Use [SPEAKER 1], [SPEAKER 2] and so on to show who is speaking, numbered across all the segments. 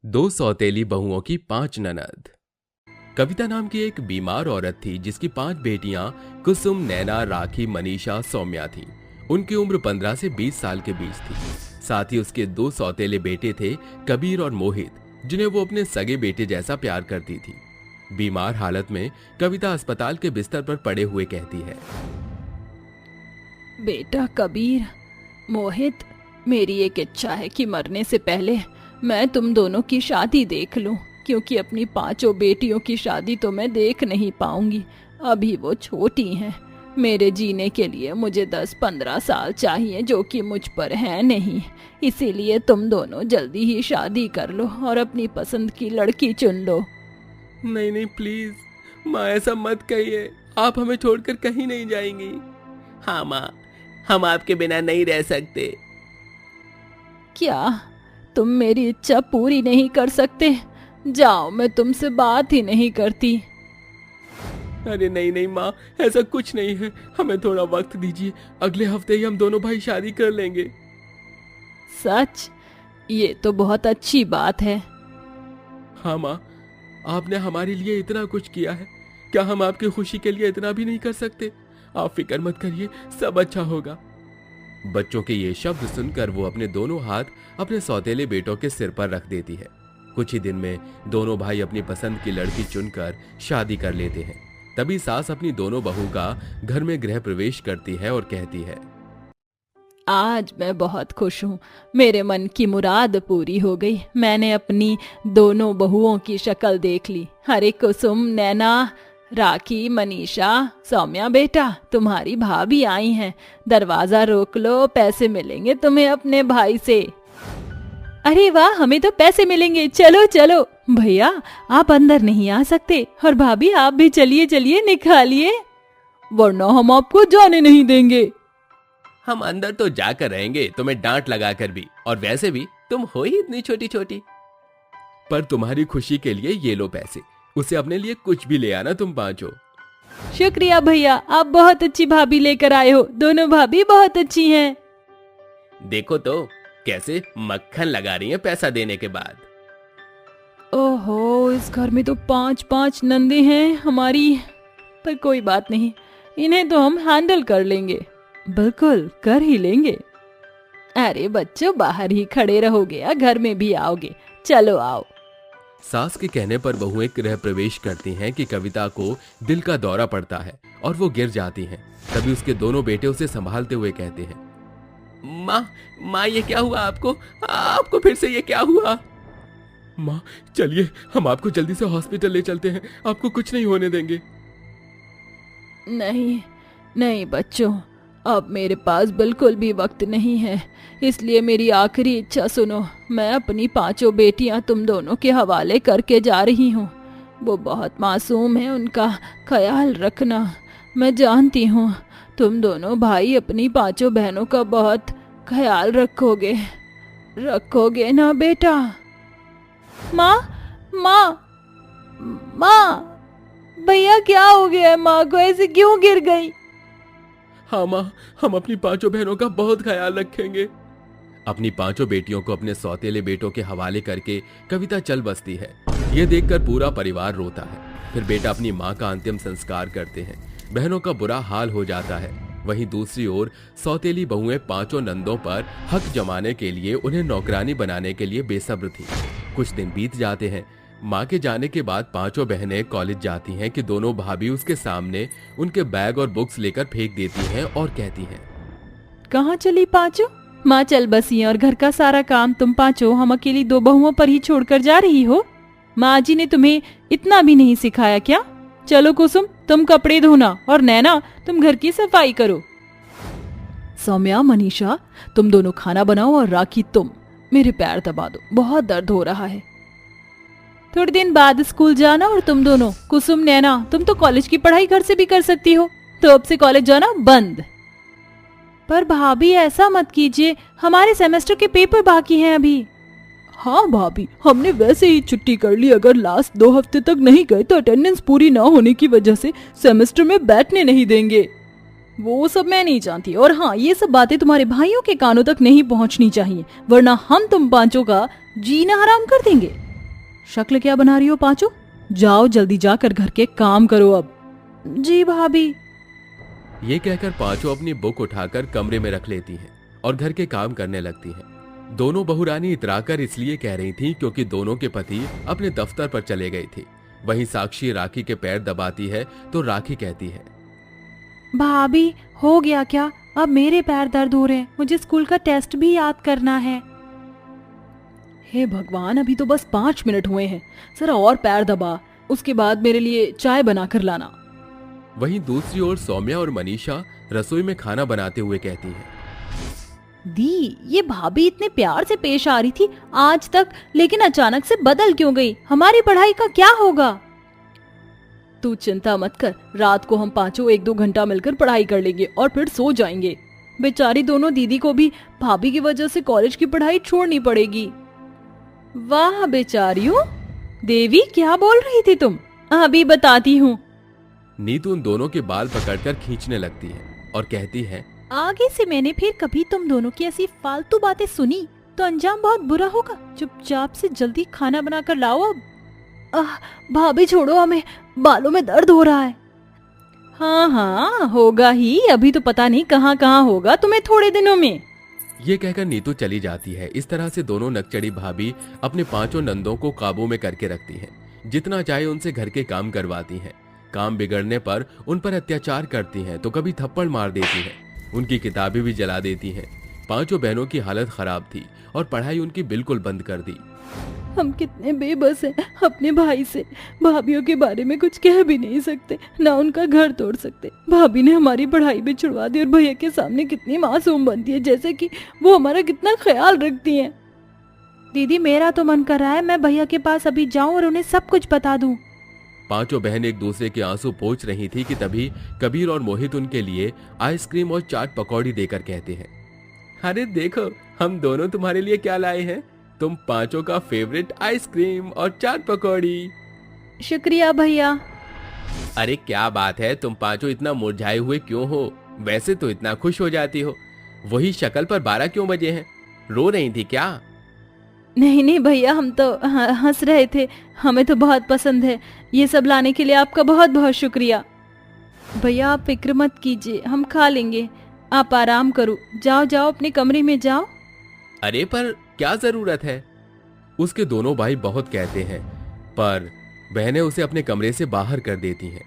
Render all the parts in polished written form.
[SPEAKER 1] दो सौतेली बहुओं की पांच ननद। कविता नाम की एक बीमार औरत थी जिसकी पांच बेटियां कुसुम, नैना, राखी, मनीषा, सौम्या थीं। उनकी उम्र 15 से 20 साल के बीच थी। साथ ही उसके दो सौतेले बेटे थे, कबीर और मोहित, जिन्हें वो अपने सगे बेटे जैसा प्यार करती थी। बीमार हालत में कविता अस्पताल के बिस्तर पर पड़े हुए कहती है,
[SPEAKER 2] बेटा कबीर, मोहित, मेरी एक इच्छा है कि मरने से पहले मैं तुम दोनों की शादी देख लूं, क्योंकि अपनी पांचों बेटियों की शादी तो मैं देख नहीं पाऊंगी। अभी वो छोटी हैं। मेरे जीने के लिए मुझे 10-15 साल चाहिए, जो कि मुझ पर है नहीं। इसीलिए तुम दोनों जल्दी ही शादी कर लो और अपनी पसंद की लड़की चुन लो।
[SPEAKER 1] नहीं नहीं प्लीज माँ, ऐसा मत कहिए। आप हमें छोड़कर कहीं नहीं जाएंगी।
[SPEAKER 3] हाँ माँ, हम आपके बिना नहीं रह सकते।
[SPEAKER 2] क्या तुम मेरी इच्छा पूरी नहीं कर सकते? जाओ, मैं तुमसे बात ही नहीं करती।
[SPEAKER 1] अरे नहीं नहीं माँ, ऐसा कुछ नहीं है। हमें थोड़ा वक्त दीजिए। अगले हफ्ते ही हम दोनों भाई शादी कर लेंगे।
[SPEAKER 2] सच? ये तो बहुत अच्छी बात है।
[SPEAKER 1] हाँ माँ, आपने हमारे लिए इतना कुछ किया है, क्या हम आपकी खुशी के लिए इतना भी नहीं कर सकते? आप फिक्र मत करिए, सब अच्छा होगा। बच्चों के ये शब्द सुनकर वो अपने दोनों हाथ अपने सौतेले बेटों के सिर पर रख देती है। कुछ ही दिन में दोनों भाई अपनी पसंद की लड़की चुनकर शादी कर लेते हैं। तभी सास अपनी दोनों बहू का घर में गृह प्रवेश करती है और कहती है,
[SPEAKER 2] आज मैं बहुत खुश हूँ। मेरे मन की मुराद पूरी हो गई। मैंने अपनी दोनों बहुओं की शक्ल देख ली। अरे कुसुम, नैना, राखी, मनीषा, सौम्या बेटा, तुम्हारी भाभी आई हैं। दरवाजा रोक लो, पैसे मिलेंगे तुम्हें अपने भाई से। अरे वाह, हमें तो पैसे मिलेंगे। चलो चलो भैया, आप अंदर नहीं आ सकते, और भाभी आप भी चलिए चलिए, निकालिए, वरना हम आपको जाने नहीं देंगे।
[SPEAKER 3] हम अंदर तो जाकर रहेंगे, तुम्हें डांट लगाकर भी, और वैसे भी तुम हो ही इतनी छोटी छोटी।
[SPEAKER 1] पर तुम्हारी खुशी के लिए ये लो पैसे, उसे अपने लिए कुछ भी ले आना तुम पांचों।
[SPEAKER 2] शुक्रिया भैया, आप बहुत अच्छी भाभी लेकर आए हो। दोनों भाभी बहुत अच्छी हैं।
[SPEAKER 3] देखो तो कैसे मक्खन लगा रही हैं पैसा देने के बाद।
[SPEAKER 2] ओहो, इस घर में तो 5-5 नंदे हैं हमारी। पर कोई बात नहीं, इन्हें तो हम हैंडल कर लेंगे। बिल्कुल कर ही लेंगे। अरे बच्चों, बाहर ही खड़े रहोगे या घर में भी आओगे? चलो आओ।
[SPEAKER 1] सास के कहने पर बहुएं गृह प्रवेश करती हैं कि कविता को दिल का दौरा पड़ता है और वो गिर जाती हैं। तभी उसके दोनों बेटे उसे संभालते हुए कहते हैं,
[SPEAKER 3] माँ, ये क्या हुआ आपको? आपको फिर से ये क्या हुआ?
[SPEAKER 1] माँ चलिए, हम आपको जल्दी से हॉस्पिटल ले चलते हैं। आपको कुछ नहीं होने देंगे।
[SPEAKER 2] नहीं नहीं बच्चों, अब मेरे पास बिल्कुल भी वक्त नहीं है, इसलिए मेरी आखिरी इच्छा सुनो। मैं अपनी पांचों बेटियां तुम दोनों के हवाले करके जा रही हूँ। वो बहुत मासूम है, उनका ख्याल रखना। मैं जानती हूँ तुम दोनों भाई अपनी पांचों बहनों का बहुत ख्याल रखोगे। रखोगे ना बेटा? माँ, माँ, माँ, भैया क्या हो गया है? माँ को ऐसे क्यों गिर गई?
[SPEAKER 1] हाँ माँ, हम अपनी पांचों बहनों का बहुत ख्याल रखेंगे। अपनी पांचों बेटियों को अपने सौतेले बेटों के हवाले करके कविता चल बसती है। ये देखकर पूरा परिवार रोता है। फिर बेटा अपनी माँ का अंतिम संस्कार करते हैं। बहनों का बुरा हाल हो जाता है। वहीं दूसरी ओर सौतेली बहुएं पांचों नंदों पर हक जमाने के लिए उन्हें नौकरानी बनाने के लिए बेसब्र थी। कुछ दिन बीत जाते हैं। माँ के जाने के बाद पांचों बहनें कॉलेज जाती हैं कि दोनों भाभी उसके सामने उनके बैग और बुक्स लेकर फेंक देती हैं और कहती हैं,
[SPEAKER 2] कहाँ चली पांचों? माँ चल बसी है और घर का सारा काम तुम पांचों हम अकेली दो बहुओं पर ही छोड़कर जा रही हो? माँ जी ने तुम्हें इतना भी नहीं सिखाया क्या? चलो कुसुम, तुम कपड़े धोना, और नैना तुम घर की सफाई करो। सौम्या, मनीषा, तुम दोनों खाना बनाओ, और राखी तुम मेरे पैर दबा दो, बहुत दर्द हो रहा है। थोड़े दिन बाद स्कूल जाना, और तुम दोनों कुसुम, नैना, तुम तो कॉलेज की पढ़ाई घर से भी कर सकती हो, तो अब से कॉलेज जाना बंद। पर भाभी ऐसा मत कीजिए, हमारे सेमेस्टर के पेपर बाकी हैं अभी। हाँ भाभी, हमने वैसे ही छुट्टी कर ली। अगर लास्ट 2 हफ्ते तक नहीं गए तो अटेंडेंस पूरी ना होने की वजह से सेमेस्टर में बैठने नहीं देंगे। वो सब मैं नहीं जानती, और हाँ, ये सब बातें तुम्हारे भाइयों के कानों तक नहीं पहुंचनी चाहिए, वरना हम तुम पांचों का जीना हराम कर देंगे। शक्ल क्या बना रही हो पांचो? जाओ जल्दी जाकर घर के काम करो अब। जी भाभी।
[SPEAKER 1] ये कहकर पांचों अपनी बुक उठाकर कमरे में रख लेती हैं और घर के काम करने लगती हैं। दोनों बहुरानी इतराकर इसलिए कह रही थीं क्योंकि दोनों के पति अपने दफ्तर पर चले गए थे। वहीं साक्षी राखी के पैर दबाती है तो राखी कहती है,
[SPEAKER 2] भाभी हो गया क्या? अब मेरे पैर दर्द हो रहे हैं, मुझे स्कूल का टेस्ट भी याद करना है। हे भगवान, अभी तो बस 5 मिनट हुए हैं, जरा और पैर दबा, उसके बाद मेरे लिए चाय बना कर लाना।
[SPEAKER 1] वहीं दूसरी ओर सौम्या और मनीषा रसोई में खाना बनाते हुए कहती हैं,
[SPEAKER 2] दी, ये भाभी इतने प्यार से पेश आ रही थी आज तक, लेकिन अचानक से बदल क्यों गई? हमारी पढ़ाई का क्या होगा? तू चिंता मत कर, रात को हम पांचों 1-2 घंटा मिलकर पढ़ाई कर लेंगे और फिर सो जाएंगे। बेचारी दोनों दीदी को भी भाभी की वजह से कॉलेज की पढ़ाई छोड़नी पड़ेगी। वाह बेचारियों। देवी, क्या बोल रही थी तुम? अभी बताती हूँ।
[SPEAKER 1] नीतू उन दोनों के बाल पकड़कर खींचने लगती है और कहती है,
[SPEAKER 2] आगे से मैंने फिर कभी तुम दोनों की ऐसी फालतू बातें सुनी तो अंजाम बहुत बुरा होगा। चुपचाप से जल्दी खाना बनाकर लाओ अब। भाभी छोड़ो हमें, बालों में दर्द हो रहा है। हाँ होगा ही, अभी तो पता नहीं कहाँ कहाँ होगा तुम्हें थोड़े दिनों में।
[SPEAKER 1] ये कहकर नीतू चली जाती है। इस तरह से दोनों नकचड़ी भाभी अपने पांचों नंदों को काबू में करके रखती हैं। जितना चाहे उनसे घर के काम करवाती हैं। काम बिगड़ने पर उन पर अत्याचार करती हैं तो कभी थप्पड़ मार देती हैं। उनकी किताबें भी जला देती हैं। पांचों बहनों की हालत खराब थी और पढ़ाई उनकी बिल्कुल बंद कर दी।
[SPEAKER 2] हम कितने बेबस हैं अपने भाई से। भाभीयों के बारे में कुछ कह भी नहीं सकते, ना उनका घर तोड़ सकते। भाभी ने हमारी पढ़ाई भी छुड़वा दी और भैया के सामने कितनी मासूम बनती है, जैसे कि वो हमारा कितना ख्याल रखती हैं। दीदी, मेरा तो मन कर रहा है मैं भैया के पास अभी जाऊं और उन्हें सब कुछ बता दूं।
[SPEAKER 1] पांचों बहन एक दूसरे के आंसू पोंछ रही थी कि तभी कबीर और मोहित उनके लिए आइसक्रीम और चाट पकौड़ी देकर कहते हैं, अरे देखो हम दोनों तुम्हारे लिए क्या लाए हैं, तुम पांचों का फेवरेट आइसक्रीम और चाट पकौड़ी।
[SPEAKER 2] शुक्रिया भैया।
[SPEAKER 3] अरे क्या बात है, तुम पांचों इतना मुरझाए हुए क्यों हो? वैसे तो इतना खुश हो जाती हो। वही शक्ल पर 12 क्यों बजे हैं? रो रही थी क्या?
[SPEAKER 2] नहीं भैया, हम तो हंस रहे थे। हमें तो बहुत पसंद है। ये सब लाने के लिए आपका बहुत बहुत शुक्रिया। भैया आप फिक्र मत कीजिए, हम खा लेंगे। आप आराम करो, जाओ जाओ अपने कमरे में जाओ।
[SPEAKER 3] अरे पर क्या जरूरत है?
[SPEAKER 1] उसके दोनों भाई बहुत कहते हैं पर बहनें उसे अपने कमरे से बाहर कर देती हैं,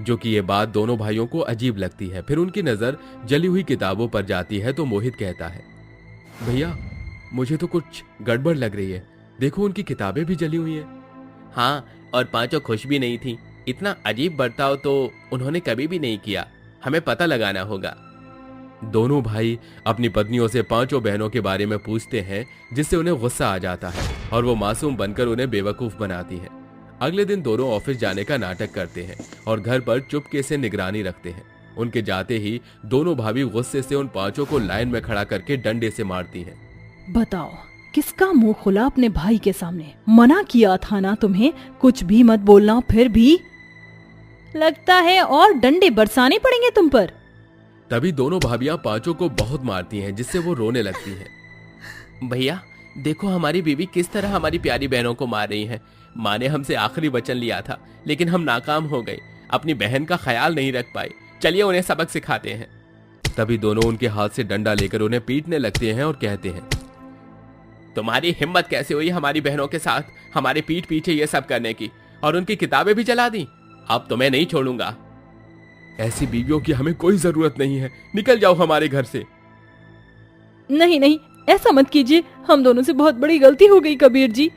[SPEAKER 1] जो कि ये बात दोनों भाइयों को अजीब लगती है। फिर उनकी नजर जली हुई किताबों पर जाती है तो मोहित कहता है, भैया मुझे तो कुछ गड़बड़ लग रही है, देखो उनकी किताबें भी जली हुई हैं।
[SPEAKER 3] हाँ, और पांचों खुश भी नहीं थी। इतना अजीब बर्ताव तो उन्होंने कभी भी नहीं किया। हमें पता लगाना होगा।
[SPEAKER 1] दोनों भाई अपनी पत्नियों से पांचों बहनों के बारे में पूछते हैं, जिससे उन्हें गुस्सा आ जाता है और वो मासूम बनकर उन्हें बेवकूफ बनाती हैं। अगले दिन दोनों ऑफिस जाने का नाटक करते हैं और घर पर चुपके से निगरानी रखते हैं। उनके जाते ही दोनों भाभी गुस्से से उन पांचों को लाइन में खड़ा करके डंडे से मारती हैं।
[SPEAKER 2] बताओ किसका मुंह खुला अपने भाई के सामने? मना किया था ना तुम्हें, कुछ भी मत बोलना, फिर भी लगता है और डंडे बरसाने पड़ेंगे तुम पर।
[SPEAKER 1] तभी दोनों भाभियां पांचों को बहुत मारती हैं, जिससे वो रोने लगती हैं।
[SPEAKER 3] भैया देखो हमारी बीवी किस तरह हमारी प्यारी बहनों को मार रही है। माँ ने हमसे आखिरी वचन लिया था, लेकिन हम नाकाम हो गए। अपनी बहन का ख्याल नहीं रख पाए। चलिए उन्हें सबक सिखाते हैं।
[SPEAKER 1] तभी दोनों उनके हाथ से डंडा लेकर उन्हें पीटने लगते हैं और कहते हैं,
[SPEAKER 3] तुम्हारी हिम्मत कैसे हुई हमारी बहनों के साथ हमारे पीठ पीछे ये सब करने की, और उनकी किताबें भी जला दी। अब तुम्हें नहीं छोड़ूंगा।
[SPEAKER 1] ऐसी बीवियों की हमें कोई जरूरत नहीं है, निकल जाओ हमारे घर से।
[SPEAKER 2] नहीं, ऐसा मत कीजिए, हम दोनों से बहुत बड़ी गलती हो गई कबीर जी,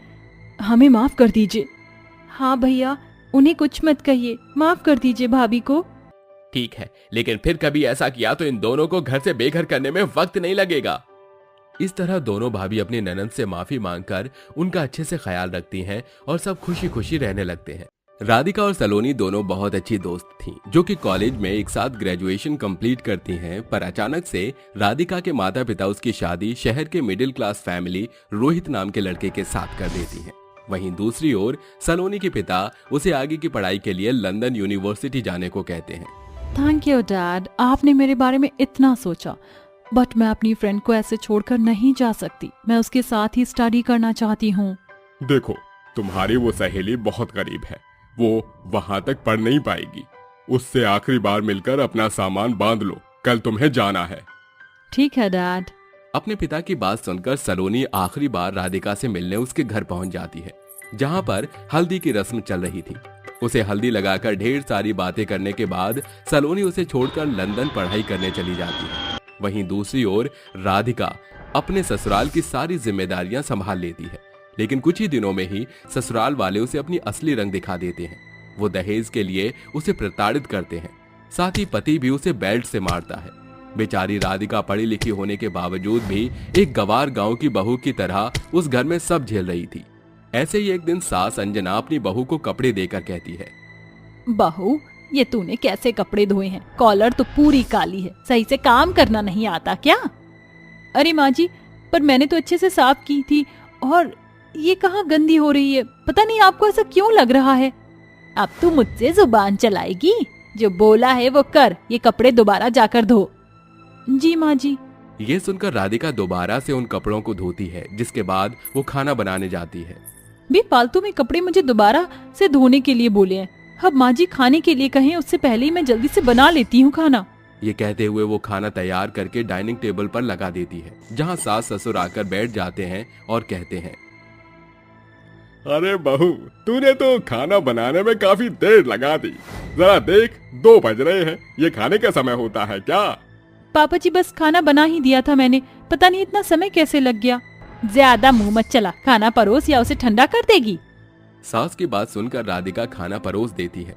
[SPEAKER 2] हमें माफ कर दीजिए। हाँ भैया, उन्हें कुछ मत कहिए, माफ कर दीजिए भाभी को।
[SPEAKER 3] ठीक है, लेकिन फिर कभी ऐसा किया तो इन दोनों को घर से बेघर करने में वक्त नहीं लगेगा।
[SPEAKER 1] इस तरह दोनों भाभी अपनी ननद से माफी मांगकर उनका अच्छे से ख्याल रखती हैं और सब खुशी खुशी रहने लगते हैं। राधिका और सलोनी दोनों बहुत अच्छी दोस्त थीं, जो कि कॉलेज में एक साथ ग्रेजुएशन कंप्लीट करती हैं। पर अचानक से राधिका के माता पिता उसकी शादी शहर के मिडिल क्लास फैमिली रोहित नाम के लड़के के साथ कर देती हैं। वहीं दूसरी ओर सलोनी के पिता उसे आगे की पढ़ाई के लिए लंदन यूनिवर्सिटी जाने को कहते हैं।
[SPEAKER 2] थैंक यू डैड, आपने मेरे बारे में इतना सोचा, बट मैं अपनी फ्रेंड को ऐसे छोड़कर नहीं जा सकती। मैं उसके साथ ही स्टडी करना चाहती हूँ।
[SPEAKER 1] देखो
[SPEAKER 4] तुम्हारी वो सहेली बहुत गरीब है, वो वहां तक पढ़ नहीं पाएगी। उससे आखिरी बार मिलकर अपना सामान बांध लो, कल तुम्हें जाना है।
[SPEAKER 2] ठीक है डैड।
[SPEAKER 1] अपने पिता की बात सुनकर सलोनी आखिरी बार राधिका से मिलने उसके घर पहुंच जाती है, जहां पर हल्दी की रस्म चल रही थी। उसे हल्दी लगाकर ढेर सारी बातें करने के बाद सलोनी उसे छोड़कर लंदन पढ़ाई करने चली जाती है। वहीं दूसरी ओर राधिका अपने ससुराल की सारी जिम्मेदारियां संभाल लेती है, लेकिन कुछ ही दिनों में ही ससुराल वाले उसे अपनी असली रंग दिखा देते हैं। वो दहेज के लिए उसे प्रताड़ित करते हैं, साथ ही पति भी उसे बेल्ट से मारता है। बेचारी राधिका पढ़ी लिखी होने के बावजूद भी एक गवार गांव की बहू की तरह उस घर में सब झेल रही थी। ऐसे ही एक दिन सास अंजना अपनी बहू को कपड़े देकर कहती है,
[SPEAKER 2] बहू, ये तूने कैसे कपड़े धोए हैं? कॉलर तो पूरी काली है, सही से काम करना नहीं आता क्या? अरे माँ जी, पर मैंने तो अच्छे से साफ की थी, और ये कहाँ गंदी हो रही है? पता नहीं आपको ऐसा क्यों लग रहा है। अब तू मुझसे जुबान चलाएगी? जो बोला है वो कर, ये कपड़े दोबारा जाकर धो। जी माँ जी।
[SPEAKER 1] ये सुनकर राधिका दोबारा से उन कपड़ों को धोती है, जिसके बाद वो खाना बनाने जाती है।
[SPEAKER 2] भी फालतू में कपड़े मुझे दोबारा से धोने के लिए बोले हैं। अब माँ जी खाने के लिए कहें उससे पहले ही मैं जल्दी से बना लेती हूँ खाना।
[SPEAKER 1] ये कहते हुए वो खाना तैयार करके डाइनिंग टेबल पर लगा देती है, जहाँ सास ससुर आकर बैठ जाते हैं और कहते हैं,
[SPEAKER 4] अरे बहू, तूने तो खाना बनाने में काफी देर लगा दी। जरा देख, 2 बज रहे हैं, ये खाने का समय होता है क्या?
[SPEAKER 2] पापा जी, बस खाना बना ही दिया था मैंने, पता नहीं इतना समय कैसे लग गया। ज्यादा मुंह मत चला, खाना परोस या उसे ठंडा कर देगी।
[SPEAKER 1] सास की बात सुनकर राधिका खाना परोस देती है,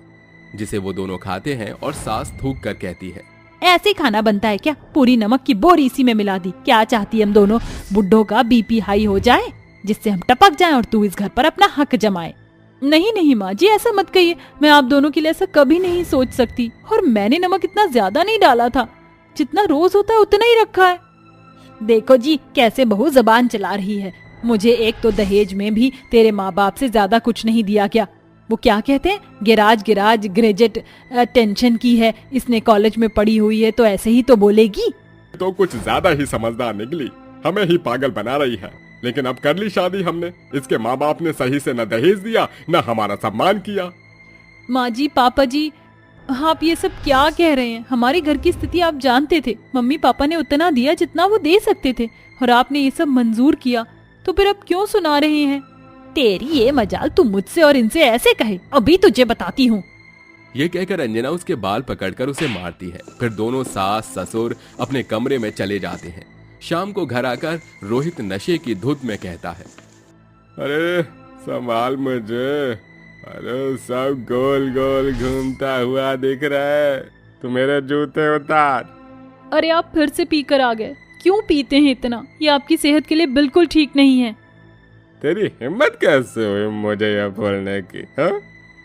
[SPEAKER 1] जिसे वो दोनों खाते हैं और सास थूक कर कहती है,
[SPEAKER 2] ऐसे ही खाना बनता है क्या? पूरी नमक की बोरी इसी में मिला दी। क्या चाहती है हम दोनों बुड्ढों का बीपी हाई हो जाए, जिससे हम टपक जाएं और तू इस घर पर अपना हक जमाए? नहीं नहीं माँ जी, ऐसा मत कहिए, मैं आप दोनों के लिए ऐसा कभी नहीं सोच सकती। और मैंने नमक इतना ज्यादा नहीं डाला था, जितना रोज होता है उतना ही रखा है। देखो जी कैसे बहू जबान चला रही है। मुझे एक तो दहेज में भी तेरे माँ बाप से ज्यादा कुछ नहीं दिया क्या? वो क्या कहते हैं, गिराज ग्रेजुएट टेंशन की है, इसने कॉलेज में पढ़ी हुई है तो ऐसे ही तो बोलेगी।
[SPEAKER 4] तो कुछ ज्यादा ही समझदार निकली, हमें ही पागल बना रही है। लेकिन अब कर ली शादी हमने, इसके माँ बाप ने सही से न दहेज दिया न हमारा सम्मान किया।
[SPEAKER 2] माँ जी, पापा जी, आप ये सब क्या कह रहे हैं? हमारे घर की स्थिति आप जानते थे। मम्मी पापा ने उतना दिया जितना वो दे सकते थे, और आपने ये सब मंजूर किया, तो फिर अब क्यों सुना रहे हैं? तेरी ये मजाल, तुम मुझसे और इनसे ऐसे कहे, अभी तुझे बताती हूँ।
[SPEAKER 1] ये कहकर अंजना उसके बाल पकड़कर उसे मारती है। फिर दोनों सास ससुर अपने कमरे में चले जाते हैं। शाम को घर आकर रोहित नशे की धुत में कहता है,
[SPEAKER 4] अरे संभाल मुझे, अरे सब गोल गोल घूमता हुआ दिख रहा है, तू मेरे जूते उतार।
[SPEAKER 2] अरे आप फिर से पीकर आ गए। क्यों पीते हैं इतना? ये आपकी सेहत के लिए बिल्कुल ठीक नहीं है।
[SPEAKER 4] तेरी हिम्मत कैसे हुई मुझे यह बोलने की? हा?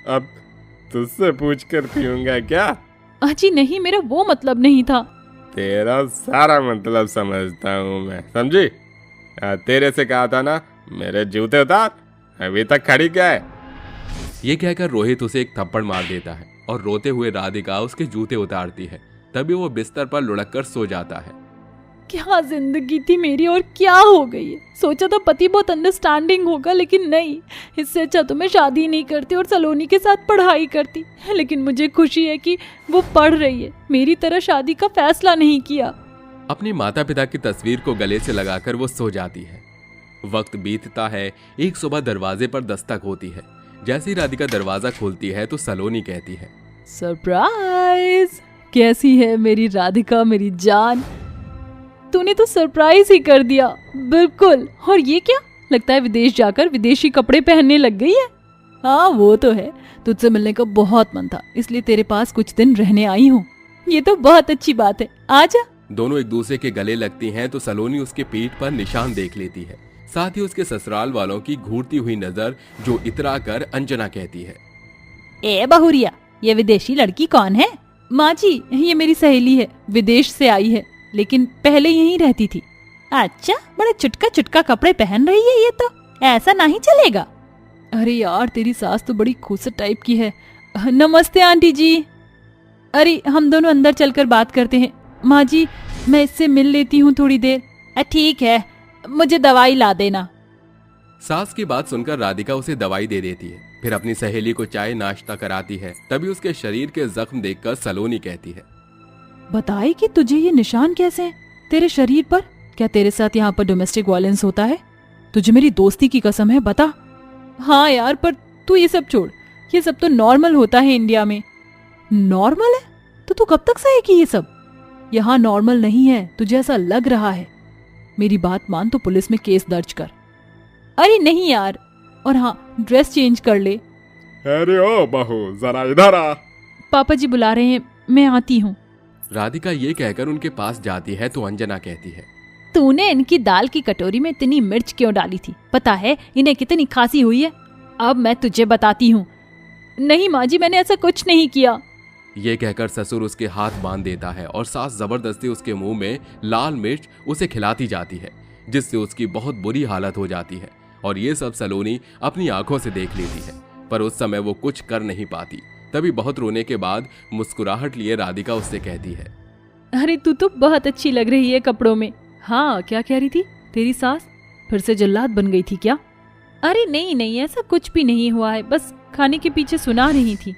[SPEAKER 4] अब तुझसे पूछकर पीऊंगा क्या?
[SPEAKER 2] अजी नहीं, मेरा वो मतलब नहीं था।
[SPEAKER 4] तेरा सारा मतलब समझता हूँ मैं, समझी? तेरे से कहा था ना मेरे जूते उतार, अभी तक खड़ी क्या है?
[SPEAKER 1] ये कहकर रोहित उसे एक थप्पड़ मार देता है और रोते हुए राधिका उसके जूते उतारती है। तभी वो बिस्तर पर लुढ़क कर सो जाता है।
[SPEAKER 2] क्या जिंदगी थी मेरी और क्या हो गई है। सोचा था पति बहुत अंडरस्टैंडिंग होगा, लेकिन नहीं। इससे अच्छा तो मैं शादी नहीं करती और सलोनी के साथ पढ़ाई करती। लेकिन मुझे खुशी है कि वो पढ़ रही है, मेरी तरह शादी का फैसला नहीं किया।
[SPEAKER 1] अपनी माता पिता की तस्वीर को गले से लगाकर वो सो जाती है। वक्त बीतता है। एक सुबह दरवाजे पर दस्तक होती है। जैसे ही राधिका दरवाजा खोलती है तो सलोनी कहती है,
[SPEAKER 2] सरप्राइज! कैसी है मेरी राधिका, मेरी जान? तूने तो सरप्राइज ही कर दिया, बिल्कुल। और ये क्या, लगता है विदेश जाकर विदेशी कपड़े पहनने लग गई है। हाँ वो तो है, तुझसे मिलने का बहुत मन था, इसलिए तेरे पास कुछ दिन रहने आई हूँ। ये तो बहुत अच्छी बात है, आजा।
[SPEAKER 1] दोनों एक दूसरे के गले लगती हैं तो सलोनी उसके पीठ पर निशान देख लेती है। साथ ही उसके ससुराल वालों की घूरती हुई नजर जो इतरा कर अंजना कहती है,
[SPEAKER 2] ए बहुरिया, ये विदेशी लड़की कौन है? माँ जी, ये मेरी सहेली है, विदेश से आई है, लेकिन पहले यहीं रहती थी। अच्छा, बड़े चुटका चुटका कपड़े पहन रही है ये तो, ऐसा नहीं चलेगा। अरे यार, तेरी सास तो बड़ी खूबसूरत टाइप की है। नमस्ते आंटी जी। अरे हम दोनों अंदर चलकर बात करते हैं। माँ जी, मैं इससे मिल लेती हूँ थोड़ी देर। ठीक है, मुझे दवाई ला देना।
[SPEAKER 1] सास की बात सुनकर राधिका उसे दवाई दे देती है, फिर अपनी सहेली को चाय नाश्ता कराती है। तभी उसके शरीर के जख्म देखकर सलोनी कहती है,
[SPEAKER 2] बताए कि तुझे ये निशान कैसे हैं तेरे शरीर पर? क्या तेरे साथ यहाँ पर डोमेस्टिक वायलेंस होता है? तुझे मेरी दोस्ती की कसम है, बता। हाँ यार, पर तू ये सब छोड़, ये सब तो नॉर्मल होता है इंडिया में। नॉर्मल है? तो तू कब तक सहेगी ये सब? यहाँ नॉर्मल नहीं है, तुझे ऐसा लग रहा है। मेरी बात मान तो पुलिस में केस दर्ज कर। अरे नहीं यार, और हाँ, ड्रेस चेंज कर ले।
[SPEAKER 4] अरे ओ बहू, जरा इधर आ।
[SPEAKER 2] पापा जी बुला रहे हैं, मैं आती हूँ।
[SPEAKER 1] राधिका ये कहकर उनके पास जाती है तो अंजना कहती है,
[SPEAKER 2] तूने इनकी दाल की कटोरी में इतनी मिर्च क्यों डाली थी? पता है इन्हें कितनी खांसी हुई है? अब मैं तुझे बताती हूँ। नहीं माँ जी, मैंने ऐसा कुछ नहीं किया।
[SPEAKER 1] ये कहकर ससुर उसके हाथ बांध देता है और सास जबरदस्ती उसके मुंह में लाल मिर्च उसे खिलाती जाती है, जिससे उसकी बहुत बुरी हालत हो जाती है। और ये सब सलोनी अपनी आंखों से देख लेती है, पर उस समय वो कुछ कर नहीं पाती। तभी बहुत रोने के बाद मुस्कुराहट लिए राधिका उससे कहती है,
[SPEAKER 2] अरे तू तो बहुत अच्छी लग रही है कपड़ों में। हाँ, क्या कह रही थी? तेरी सास फिर से जल्लाद बन गई थी क्या? अरे नहीं नहीं, ऐसा कुछ भी नहीं हुआ है, बस खाने के पीछे सुना रही थी।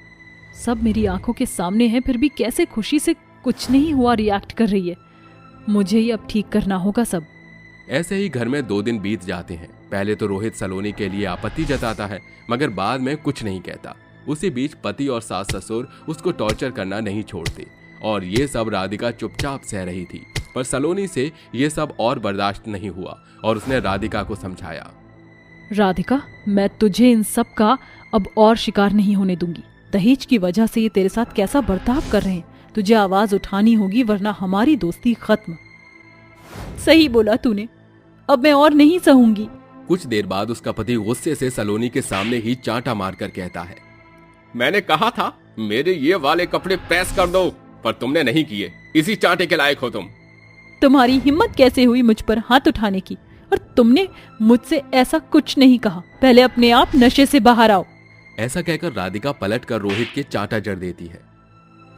[SPEAKER 2] सब मेरी आंखों के सामने है, फिर भी कैसे खुशी से कुछ नहीं हुआ रिएक्ट कर रही है। मुझे ही अब ठीक करना होगा सब।
[SPEAKER 1] ऐसे ही घर में 2 दिन बीत जाते हैं। पहले तो रोहित सलोनी के लिए आपत्ति जताता है, मगर बाद में कुछ नहीं कहता। उसी बीच पति और सास ससुर उसको टॉर्चर करना नहीं छोड़ते और ये सब राधिका चुपचाप सह रही थी। पर सलोनी से ये सब और बर्दाश्त नहीं हुआ और उसने राधिका को समझाया,
[SPEAKER 2] राधिका, मैं तुझे इन सब का अब और शिकार नहीं होने दूंगी। दहेज की वजह से ये तेरे साथ कैसा बर्ताव कर रहे हैं, तुझे आवाज उठानी होगी, वरना हमारी दोस्ती खत्म। सही बोला तूने, अब मैं और नहीं सहूंगी।
[SPEAKER 1] कुछ देर बाद उसका पति गुस्से से सलोनी के सामने ही चांटा मारकर कहता है,
[SPEAKER 3] मैंने कहा था मेरे ये वाले कपड़े प्रेस कर दो, पर तुमने नहीं किए। इसी चांटे के लायक हो तुम।
[SPEAKER 2] तुम्हारी हिम्मत कैसे हुई मुझ पर हाथ उठाने की? और तुमने मुझसे ऐसा कुछ नहीं कहा। पहले अपने आप नशे से बाहर आओ।
[SPEAKER 1] ऐसा कहकर राधिका पलटकर रोहित के चांटा जड़ देती है।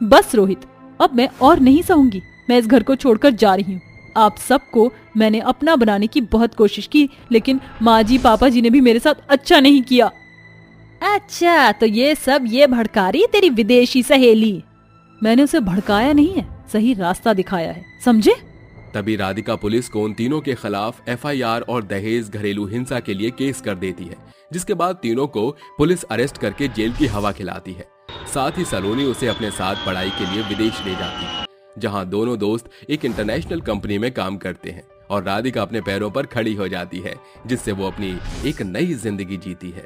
[SPEAKER 2] बस रोहित, अब मैं और नहीं सहूंगी। मैं इस घर को छोड़कर जा रही हूँ। आप सबको मैंने अपना बनाने की बहुत कोशिश की, लेकिन माँ जी पापा जी ने भी मेरे साथ अच्छा नहीं किया। अच्छा, तो ये सब ये भड़का रही तेरी विदेशी सहेली? मैंने उसे भड़काया नहीं है, सही रास्ता दिखाया है, समझे?
[SPEAKER 1] तभी राधिका पुलिस को उन तीनों के खिलाफ एफआईआर और दहेज घरेलू हिंसा के लिए केस कर देती है, जिसके बाद तीनों को पुलिस अरेस्ट करके जेल की हवा खिलाती है। साथ ही सलोनी उसे अपने साथ पढ़ाई के लिए विदेश ले जाती है, जहां दोनों दोस्त एक इंटरनेशनल कंपनी में काम करते हैं और राधिका अपने पैरों पर खड़ी हो जाती है, जिससे वो अपनी एक नई जिंदगी जीती है।